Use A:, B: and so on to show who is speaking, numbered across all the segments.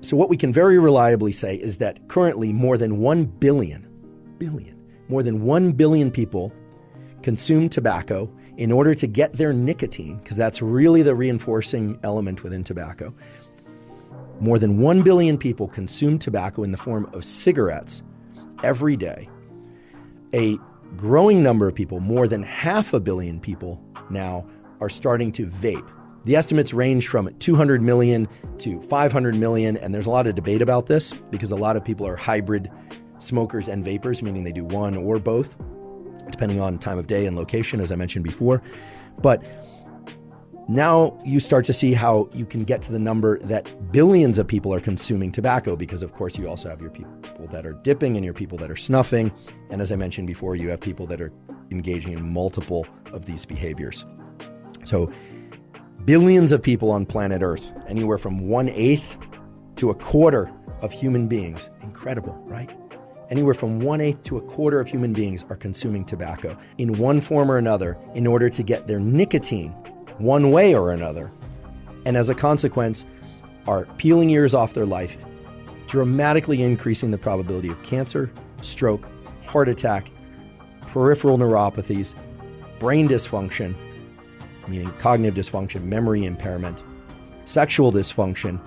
A: So what we can very reliably say is that currently more than 1 billion people consume tobacco in order to get their nicotine, because that's really the reinforcing element within tobacco. More than 1 billion people consume tobacco in the form of cigarettes every day. A growing number of people, more than 500 million people now, are starting to vape. The estimates range from 200 million to 500 million, and there's a lot of debate about this because a lot of people are hybrid smokers and vapors, meaning they do one or both, depending on time of day and location, as I mentioned before. But now you start to see how you can get to the number that billions of people are consuming tobacco, because of course you also have your people that are dipping and your people that are snuffing. And as I mentioned before, you have people that are engaging in multiple of these behaviors. So billions of people on planet Earth, anywhere from 1/8 to 1/4 of human beings. Incredible, right? Anywhere from 1/8 to 1/4 of human beings are consuming tobacco in one form or another in order to get their nicotine one way or another. And as a consequence, are peeling years off their life, dramatically increasing the probability of cancer, stroke, heart attack, peripheral neuropathies, brain dysfunction, meaning cognitive dysfunction, memory impairment, sexual dysfunction.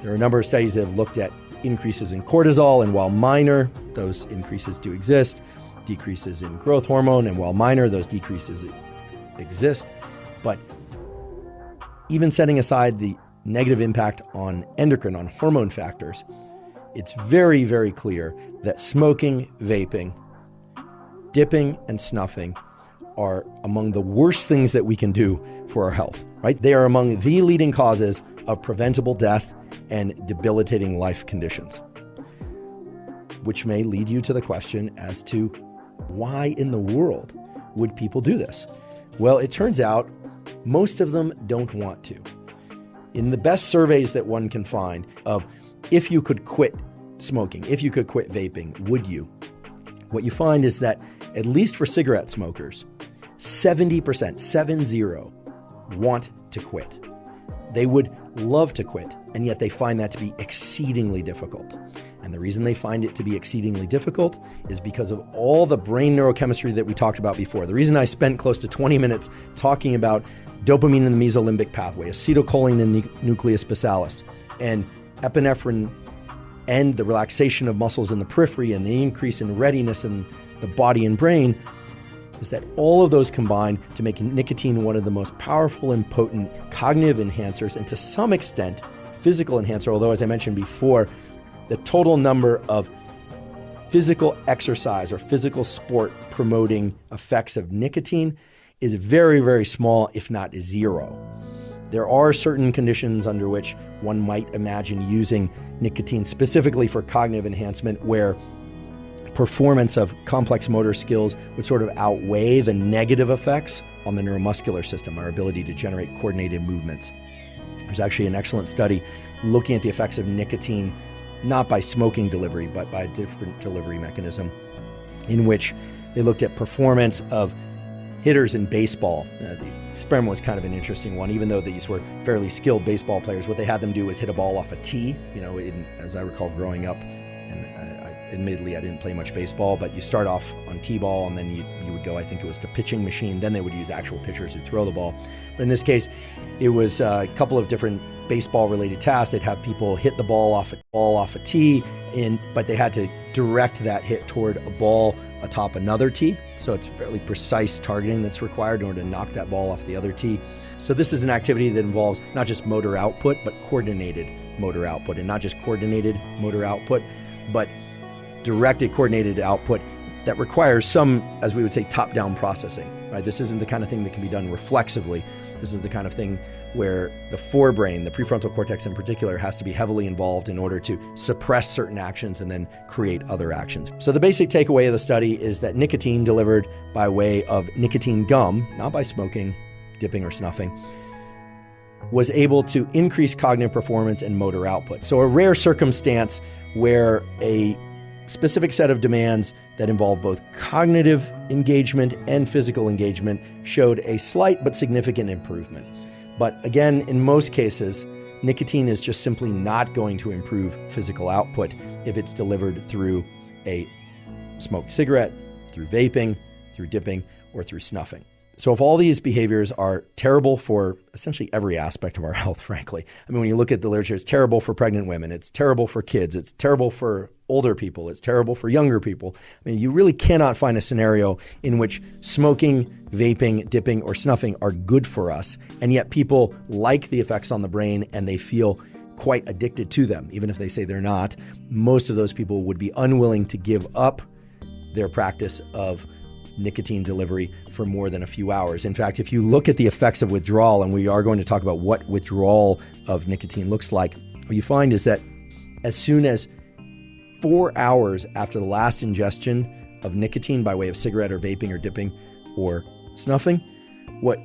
A: There are a number of studies that have looked at increases in cortisol, and while minor, those increases do exist. Decreases in growth hormone, and while minor, those decreases exist. But even setting aside the negative impact on endocrine, on hormone factors, it's very, very clear that smoking, vaping, dipping, and snuffing are among the worst things that we can do for our health, right? They are among the leading causes of preventable death and debilitating life conditions, which may lead you to the question as to why in the world would people do this? Well, it turns out most of them don't want to. In the best surveys that one can find of if you could quit smoking, if you could quit vaping, would you? What you find is that at least for cigarette smokers, 70%, 70, want to quit. They would love to quit, and yet they find that to be exceedingly difficult. And the reason they find it to be exceedingly difficult is because of all the brain neurochemistry that we talked about before. The reason I spent close to 20 minutes talking about dopamine in the mesolimbic pathway, acetylcholine in the nucleus basalis, and epinephrine, and the relaxation of muscles in the periphery and the increase in readiness in the body and brain, is that all of those combine to make nicotine one of the most powerful and potent cognitive enhancers, and to some extent physical enhancer, although as I mentioned before, the total number of physical exercise or physical sport promoting effects of nicotine is very, very small, if not zero. There are certain conditions under which one might imagine using nicotine specifically for cognitive enhancement, where performance of complex motor skills would sort of outweigh the negative effects on the neuromuscular system, our ability to generate coordinated movements. There's actually an excellent study looking at the effects of nicotine, not by smoking delivery, but by a different delivery mechanism, in which they looked at performance of hitters in baseball. The experiment was kind of an interesting one. Even though these were fairly skilled baseball players, what they had them do was hit a ball off a tee. As I recall growing up, and admittedly I didn't play much baseball, but you start off on T-ball, and then you would go, I think it was to pitching machine. Then they would use actual pitchers who throw the ball. But in this case, it was a couple of different baseball-related tasks. They'd have people hit the ball off a tee, but they had to direct that hit toward a ball atop another tee. So it's fairly precise targeting that's required in order to knock that ball off the other tee. So this is an activity that involves not just motor output, but coordinated motor output, and not just coordinated motor output, but directed coordinated output that requires some, as we would say, top-down processing, right? This isn't the kind of thing that can be done reflexively. This is the kind of thing where the forebrain, the prefrontal cortex in particular, has to be heavily involved in order to suppress certain actions and then create other actions. So the basic takeaway of the study is that nicotine delivered by way of nicotine gum, not by smoking, dipping, or snuffing, was able to increase cognitive performance and motor output. So a rare circumstance where a specific set of demands that involve both cognitive engagement and physical engagement showed a slight but significant improvement. But again, in most cases, nicotine is just simply not going to improve physical output if it's delivered through a smoked cigarette, through vaping, through dipping, or through snuffing. So if all these behaviors are terrible for essentially every aspect of our health, frankly, I mean, when you look at the literature, it's terrible for pregnant women, it's terrible for kids, it's terrible for older people, it's terrible for younger people. I mean, you really cannot find a scenario in which smoking, vaping, dipping, or snuffing are good for us, and yet people like the effects on the brain and they feel quite addicted to them, even if they say they're not. Most of those people would be unwilling to give up their practice of nicotine delivery for more than a few hours. In fact, if you look at the effects of withdrawal, and we are going to talk about what withdrawal of nicotine looks like, what you find is that as soon as 4 hours after the last ingestion of nicotine by way of cigarette or vaping or dipping or snuffing, what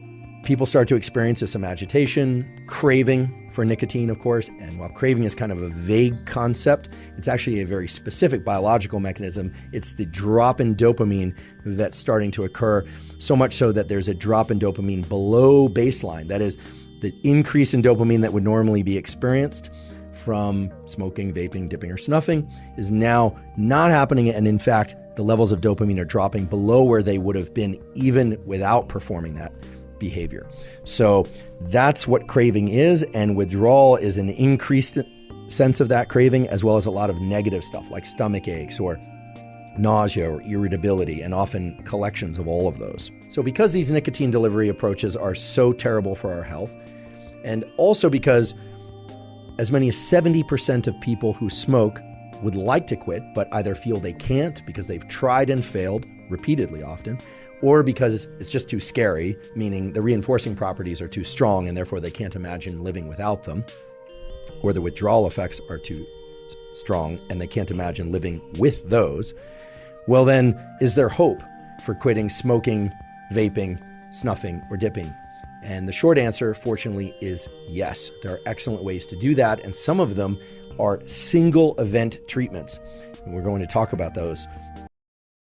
A: people start to experience is some agitation, craving for nicotine, of course. And while craving is kind of a vague concept, it's actually a very specific biological mechanism. It's the drop in dopamine that's starting to occur, so much so that there's a drop in dopamine below baseline. That is, the increase in dopamine that would normally be experienced from smoking, vaping, dipping, or snuffing is now not happening. And in fact, the levels of dopamine are dropping below where they would have been even without performing that behavior. So that's what craving is, and withdrawal is an increased sense of that craving, as well as a lot of negative stuff like stomach aches or nausea or irritability, and often collections of all of those. So because these nicotine delivery approaches are so terrible for our health, and also because as many as 70% of people who smoke would like to quit, but either feel they can't because they've tried and failed repeatedly often, or because it's just too scary, meaning the reinforcing properties are too strong and therefore they can't imagine living without them, or the withdrawal effects are too strong and they can't imagine living with those, well then, is there hope for quitting smoking, vaping, snuffing, or dipping? And the short answer, fortunately, is yes. There are excellent ways to do that, and some of them are single event treatments. And we're going to talk about those